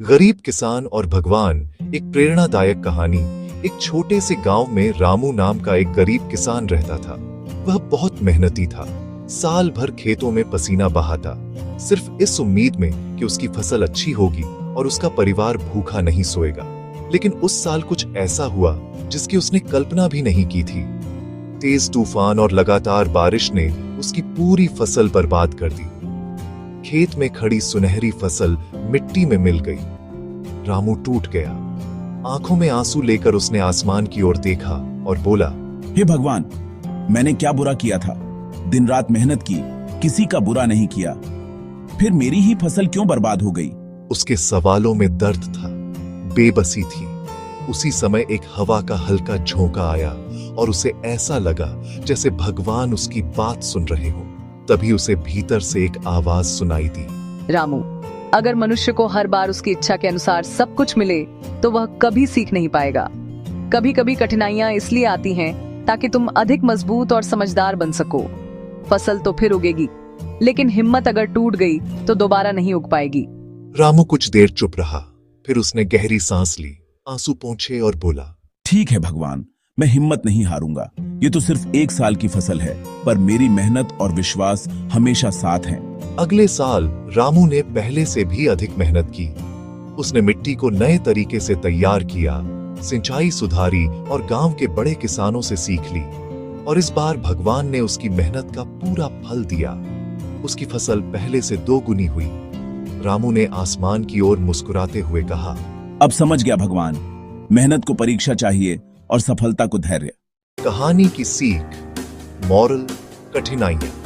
गरीब किसान और भगवान, एक प्रेरणादायक कहानी। एक छोटे से गांव में रामू नाम का एक गरीब किसान रहता था। वह बहुत मेहनती था, साल भर खेतों में पसीना बहाता, सिर्फ इस उम्मीद में कि उसकी फसल अच्छी होगी और उसका परिवार भूखा नहीं सोएगा। लेकिन उस साल कुछ ऐसा हुआ जिसकी उसने कल्पना भी नहीं की थी। तेज तूफान और लगातार बारिश ने उसकी पूरी फसल बर्बाद कर दी। खेत में खड़ी सुनहरी फसल मिट्टी में मिल गई। रामू टूट गया। आंखों में आंसू लेकर उसने आसमान की ओर देखा और बोला, हे भगवान, मैंने क्या बुरा किया था? दिन रात मेहनत की, किसी का बुरा नहीं किया, फिर मेरी ही फसल क्यों बर्बाद हो गई? उसके सवालों में दर्द था, बेबसी थी। उसी समय एक हवा का हल्का झोंका आया और उसे ऐसा लगा जैसे भगवान उसकी बात सुन रहे हो। तभी उसे भीतर से एक आवाज सुनाई दी, रामू, अगर मनुष्य को हर बार उसकी इच्छा के अनुसार सब कुछ मिले तो वह कभी सीख नहीं पाएगा। कभी कभी कठिनाइयां इसलिए आती हैं ताकि तुम अधिक मजबूत और समझदार बन सको। फसल तो फिर उगेगी, लेकिन हिम्मत अगर टूट गई तो दोबारा नहीं उग पाएगी। रामू कुछ देर चुप रहा, फिर उसने गहरी सांस ली, आंसू पोंछे और बोला, ठीक है भगवान, मैं हिम्मत नहीं हारूंगा। ये तो सिर्फ एक साल की फसल है, पर मेरी मेहनत और विश्वास हमेशा साथ हैं। अगले साल रामू ने पहले से भी अधिक मेहनत की। उसने मिट्टी को नए तरीके से तैयार किया, सिंचाई सुधारी और गांव के बड़े किसानों से सीख ली। और इस बार भगवान ने उसकी मेहनत का पूरा फल दिया। उसकी फसल पहले से 2 गुनी हुई। रामू ने आसमान की ओर मुस्कुराते हुए कहा, अब समझ गया भगवान, मेहनत को परीक्षा चाहिए और सफलता को धैर्य। कहानी की सीख, मॉरल, कठिनाइयां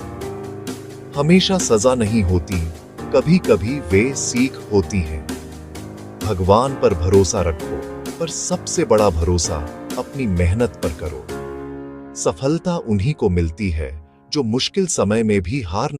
हमेशा सजा नहीं होती, कभी कभी वे सीख होती हैं। भगवान पर भरोसा रखो, पर सबसे बड़ा भरोसा अपनी मेहनत पर करो। सफलता उन्हीं को मिलती है जो मुश्किल समय में भी हार